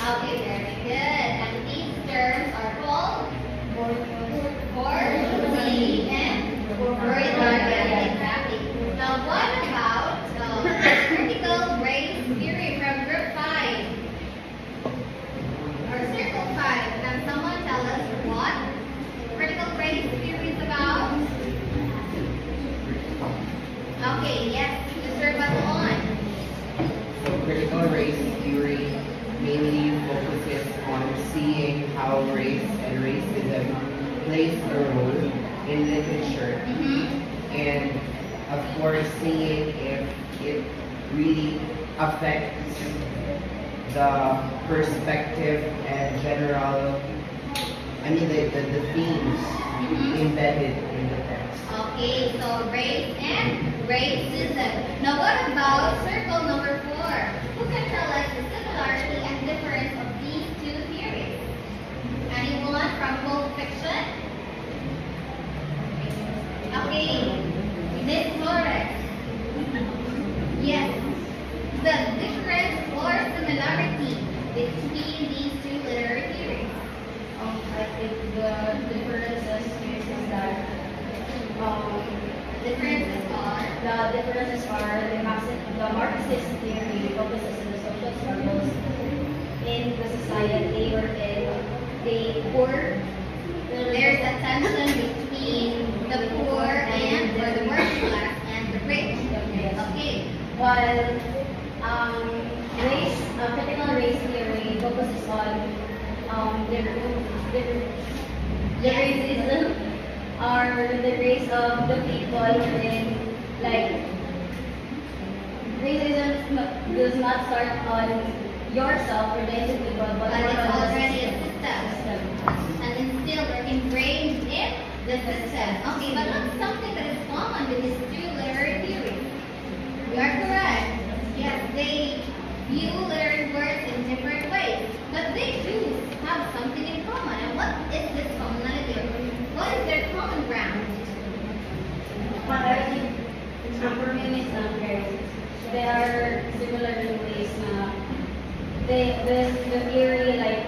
Okay, very good. And these terms are called Borg, and Freudian, exactly. Now, what about critical race theory from group 5 or circle 5? Can someone tell us what critical race theory is about? Okay, yes, Mr. Baton. So critical race theory mainly focuses on seeing how race and racism plays a role in literature, and of course seeing if it really affects the perspective and general, the themes embedded in the text. Okay, so race and racism. Now what about circle number 4? Who can tell us the similarity and difference of these two theories? Anyone from Pulp Fiction? Okay, Miss Flores. Yes, the difference or similarity between these two literary theories. I think the differences is that the differences are the Marxist theory focuses on the social struggles in the society wherein the poor. There's a tension between the poor and or the working class and the rich. Okay. While critical race theory focuses on the racism or the race of the people in like racism does not start on yourself or the individual but But it's on the already a system. And instilled or ingrained in the system. Okay, but what's something that is common with these two literary theories? You are correct. Yes, they view literary works in different ways, but they do have something in common. And what is this commonality? What is their common ground? But I think for me it's not very. They are similar in ways na the theory like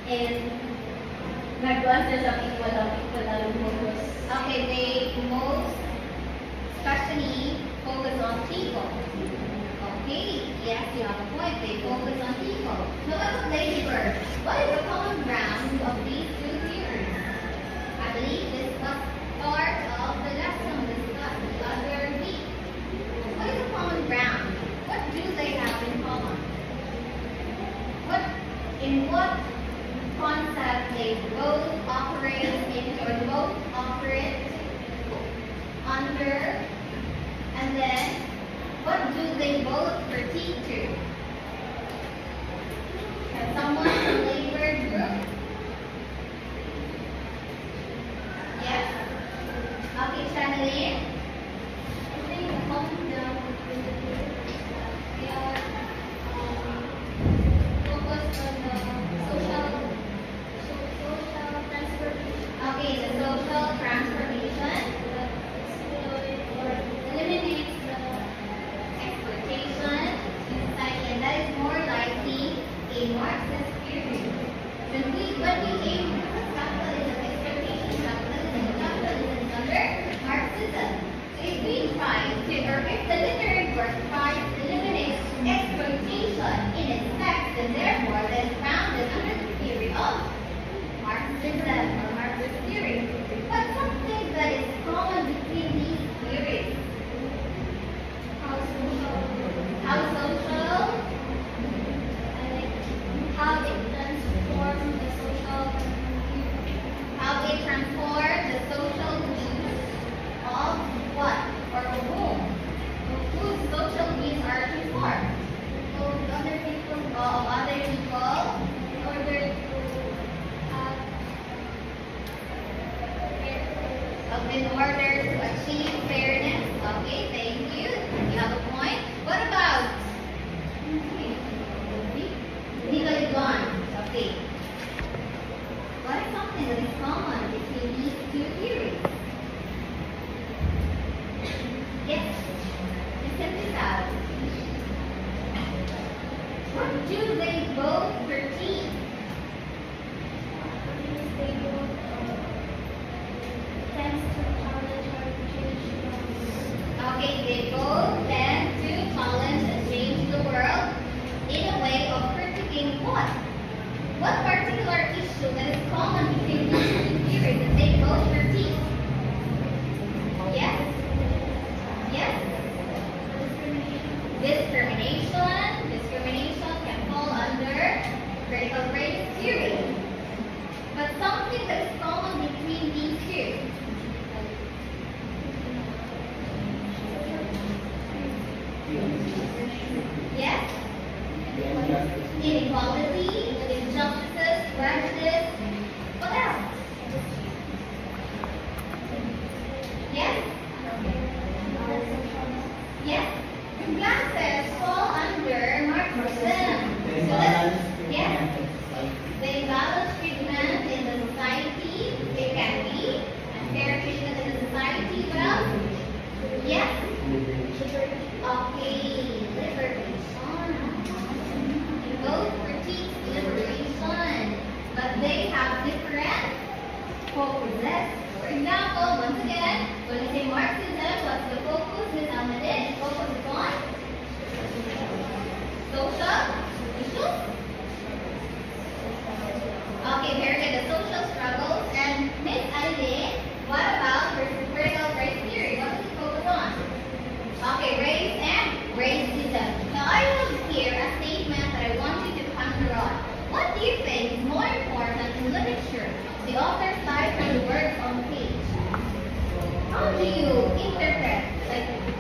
in nagkuhan sila sa equal focus. Okay, they most especially focus on people. Okay, yes, you have a point. They focus on people. So what about labor? What is the common ground of these two theories? I believe this was part of the lesson discussed the other week. What is the common ground? What do they have in common? In what concept they both operate in or both operate under, and then what do they both critique to? Can someone from the labor group? Yes? Okay, Channeline? I think the common ground between the two they are focused on the social transformation. Okay, the social transformation Eliminates the exploitation in society, and that is more likely a Marxist theory. When we aim at capitalism, exploitation, capitalism is under Marxism. So if we try to, or if the literary work tries to eliminate exploitation in its text, then therefore that is founded under the theory of Marxism or Marxist theory. But something that is common between these theories. How social? how it transforms the social How they transform the social views of what? Or of whom? Whose social views are transformed? of other people Of other people. in order to have In order to achieve fairness. Okay, thank you. You have a point. What about? Legally gone. Okay. What is something that is common between these two theories? Yes. Let's set this out. What do they both critique?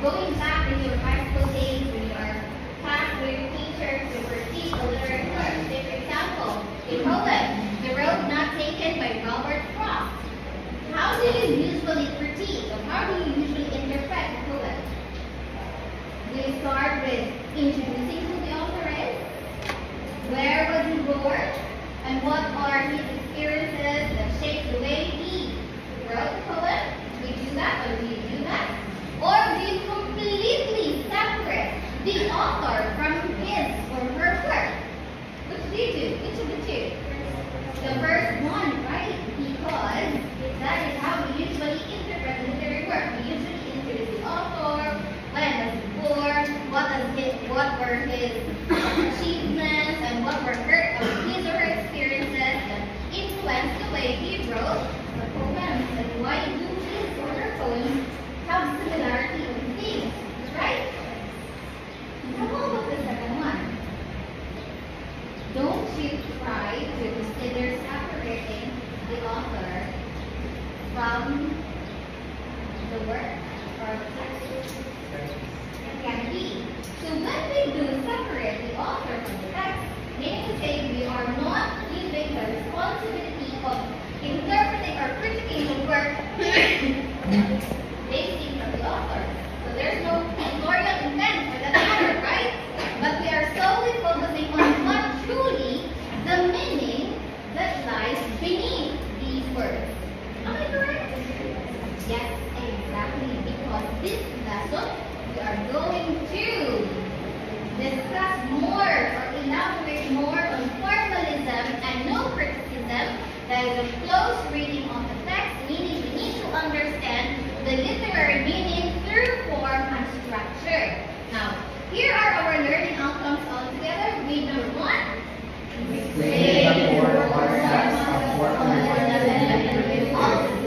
going back in your high school days when you are tasked with your teacher to critique a literary work. Say, for example, a poem, The Road Not Taken by Robert Frost. How do you usually critique, or how do you usually interpret a poem? Do you start with introducing who the author is? Where was he born? And what are his experiences that shape the way he wrote the poem? Do you do that, or do you do that? Or do you completely separate the author from his or her work? Which do you do? Which of the two? The first one, right? Because that is how we usually interpret literary work. We usually introduce the author, when was he born, what were his achievements, and what were his or her experiences that influenced the way he wrote the poems, and why do his or her poems have similarity in themes, right? How about the second one? Don't you try to consider separating the author from the work or the text? It can be. So when we do separate the author from the text, meaning to say we are not giving the responsibility of interpreting or critiquing the work basing from the author. So there's no editorial intent for that matter, right? But we are solely focusing on what truly the meaning that lies beneath these words. Am I correct? Yes, exactly. Because this lesson we are going to discuss more or elaborate more on formalism and no criticism. That is a close reading of the text, meaning we need to understand the literary meaning through form and structure. Now, here are our learning outcomes all together. Read number 1. Explain the four concepts of formalism.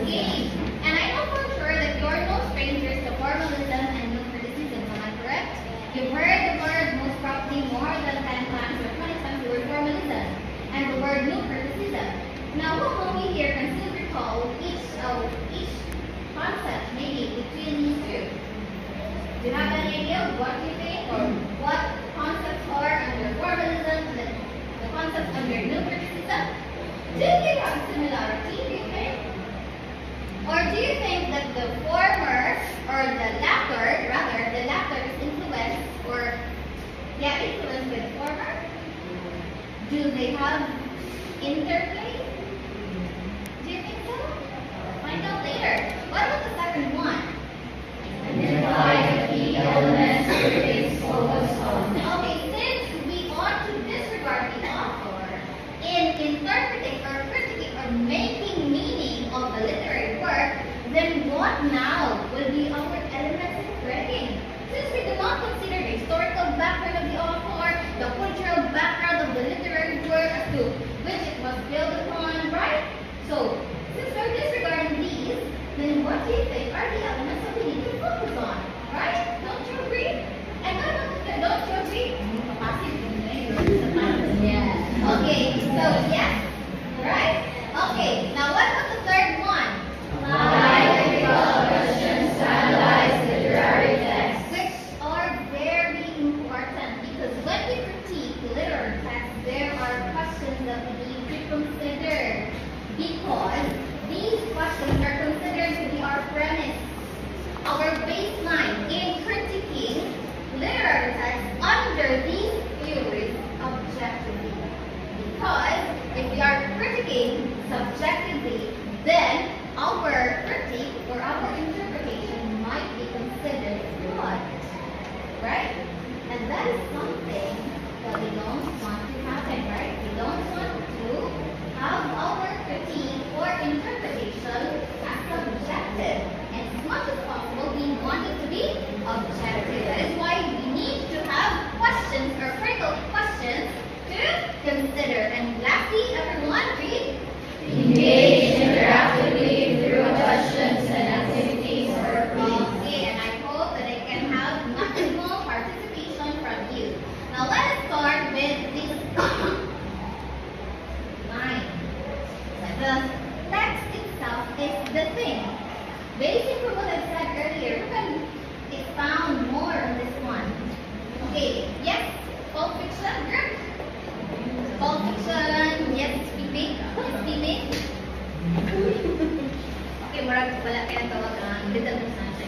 Okay. And I know for sure that you're no strangers to formalism and no criticism. Am I correct? You've heard the word most probably more than 10 times or 20 times the word formalism and the word no criticism. Now, who among you here can still recall each concept maybe between these two? Do you have any idea of what you think or what concepts are under formalism and the concepts under no criticism? Do they have similarity, do you think? Or do you think that the former or the latter is influenced with the former? Do they have interplay? Do you think so? Find out later. What about the second one? Identify the key elements the text focus on. Okay, since we ought to disregard the author in interpreting or critiquing or making meaning of the literary work, then what now will be our elements of critiquing? Since we do not consider the historical background of the author, the cultural background of the literary work as to which it was built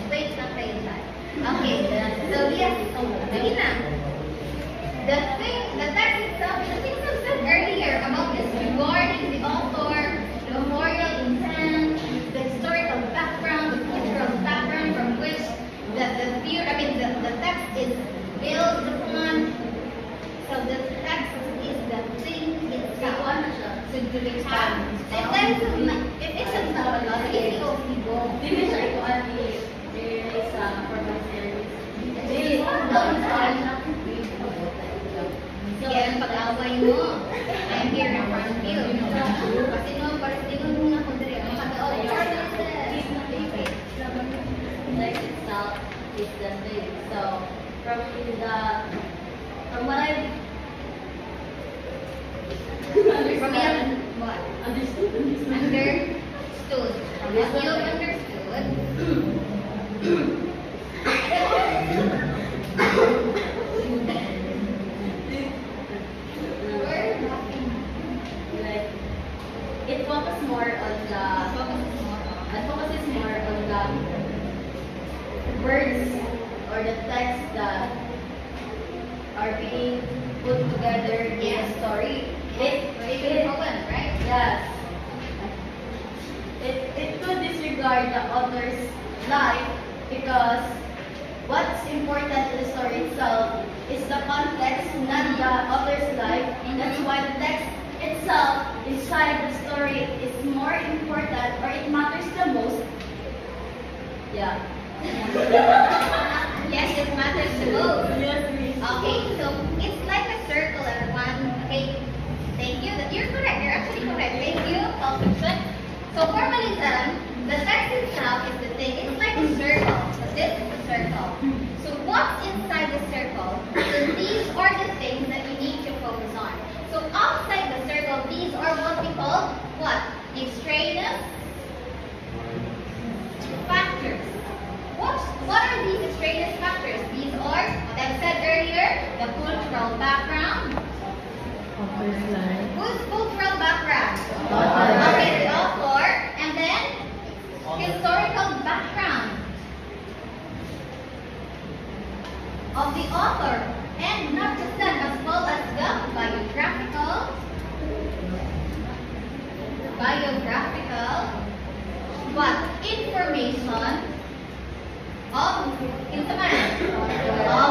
Wait lang kayo dyan. Okay, so yes, Marina. The text itself, the things I said earlier about this regarding the author, the memorial intent, the historical background, the cultural background from which the text is built upon. So the text is the thing itself. So do we have? If it's a methodology, it's the people. Hindi siya ito sa formal series. Sige, ang pag-away mo. I'm here in front of you. Kasi no, parang tingnan mo na kung dali. Text itself is the thing. So from what I've What? understood. Understood. From what you understood. Like, it focuses more on the words or the text that are being put together in a story. Right? Yes. It could disregard the author's life because what's important to the story itself is the context, not the author's life. And that's why the text itself inside the story is more important or it matters the most. Yeah. Yes, it matters the most. Yes, please. Okay, so it's like a circle, everyone. Okay, thank you. You're correct. You're actually correct. Thank you, Calvin. So formalism, the text itself is the thing. It's like a circle. So this is a circle. So what's inside the circle? So these are the things that you need to focus on. So outside the circle, these are what we call what? Extraneous factors. What are these extraneous factors? These are, what I've said earlier, the cultural background. Whose cultural background? Okay, the author, and then historical background of the author, and not just that, as well as the biographical what? Information of the man.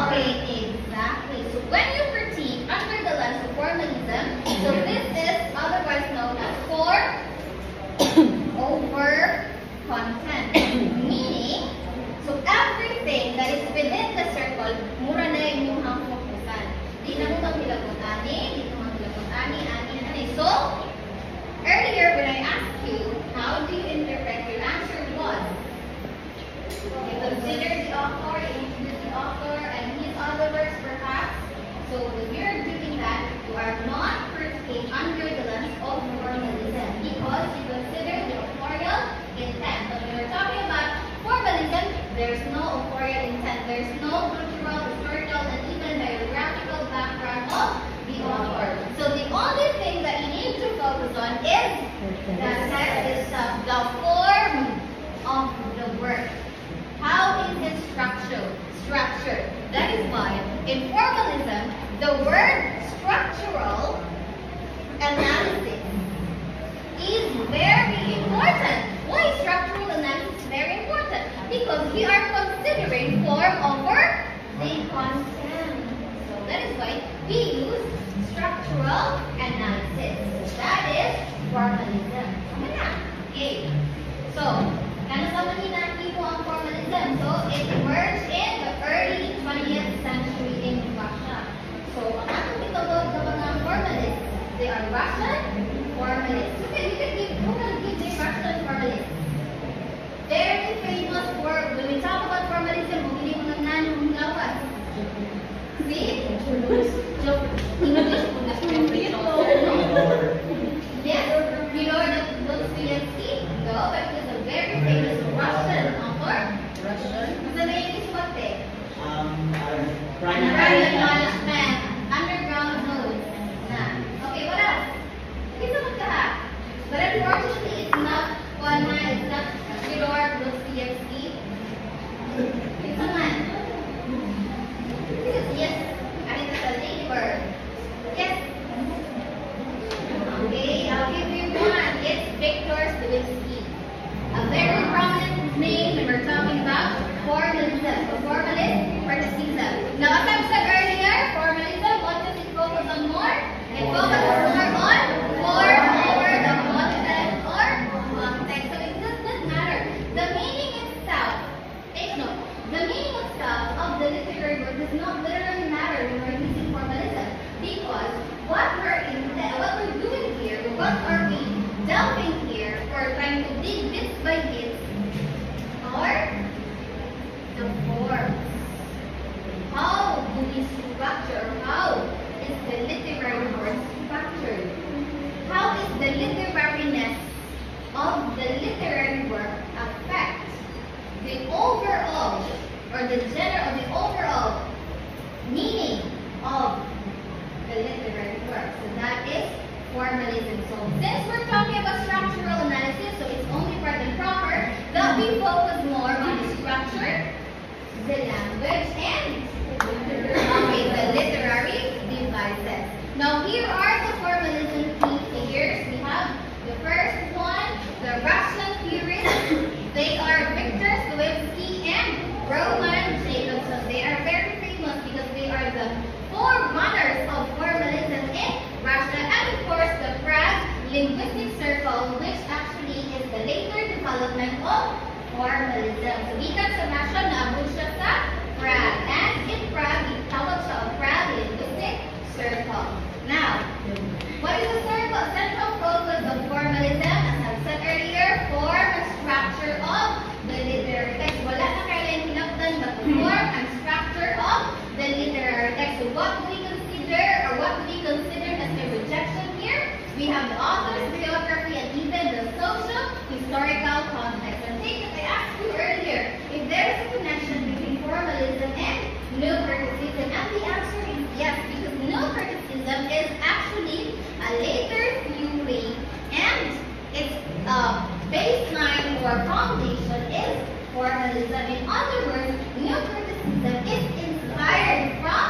Okay, exactly. So when you critique under the lens of formalism, so this is otherwise known as over content. Meaning, so everything that is within the circle, mura na yung muhang fokusan. Di na mo maghilagot ani, di na mo maghilagot ani. So, earlier when I asked you, how do you interpret, your answer was, you consider the author, you introduce the author and his other works perhaps. So if you're doing that, you are not critiquing under the lens of formalism because you consider the authorial intent. So when we're talking about formalism, there's no authorial intent. There's no cultural, historical, and even biographical background of the author. So the only thing that you need to focus on is the text itself, the form of the work. How is it structured? That is why in formalism, the word structural analysis is very important. Why is structural analysis very important? Because we are considering form over the content. So that is why we use structural analysis. That is formalism. Okay. So, kanasama ni natin po ang formalism. So, it emerged in the early 20th century in Russia. So, ang atong itawag na mga formalists, they are Russian formalists. Okay, who can give the Russian formalists? Very famous for, when we talk about formalism, hindi mo nang nanong lawas. See? English po na yes, Fyodor Dostoevsky. No, but he was a very famous Russian author. What's the name of his book? Private Management. Underground Notes. Okay, what else? Isa magkaha. But unfortunately, it's not Fyodor Dostoevsky. the meaning itself of the literary work does not literally matter when we're using formalism, because what we're doing here, what are we delving here, or trying to dig bits by bits, are the forms. How do we structure? How is the literary work structured? How is the literariness of the literary work affect the overall, or the overall meaning of the literary work? So that is formalism. So since we're talking about structural analysis, so it's only right and proper that we focus more on the structure, the language, and the literary devices. Now here are the formalism key figures. We have the first one, the Russian theorists. They are Victor Slivsky and Roman Jacobson. They are very famous because they are the forerunners of formalism in Russia, and of course the Prague Linguistic Circle, which actually is the later development of formalism. So gikan sa Russia, naabot siya sa Prague, and in Prague, itawag siya ang Prague Linguistic Circle. Now, what is the central focus of formalism? As I said earlier, form and structure of the literary text. Wala na kailangan hinapdan, but the form and structure of the literary text. So what do we consider, or what do we consider as a rejection here? We have the author's biography and even the social historical context. And take that I asked you earlier, if there is a connection between formalism and neo-criticism, and the answer is yes, because neo-criticism is actually a later theory, and its baseline or foundation is formalism. In other words, neo-criticism is inspired from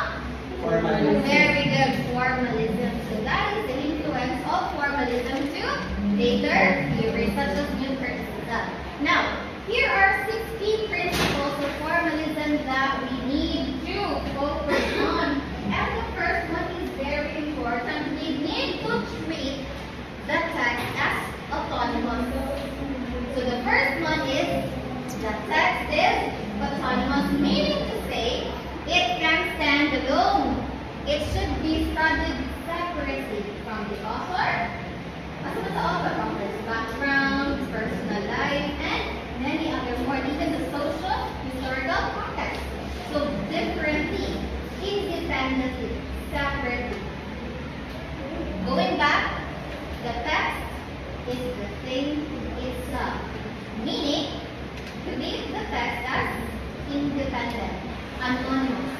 Formalism. very good formalism. So that is the influence of formalism to later theories such as neo-criticism. Now, here are 6 key principles of formalism that we need to focus on. And the first one is very important. We need to treat the text as autonomous. So the first one is the text is autonomous, meaning to say it can stand alone. It should be studied separately from the author, author's background, personal life, and many other more, even the social, historical context. So differently, independently, separately. Going back, the text is the thing itself, meaning to leave the text as independent, anonymous,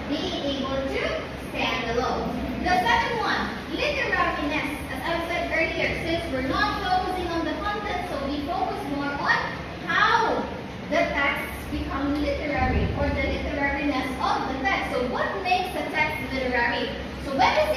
being able to stand alone. The second one, literariness. As I said earlier, since we're not focusing on the content, so we focus more on how the texts become literary, or the literariness of the text. So what makes the text literary? So when we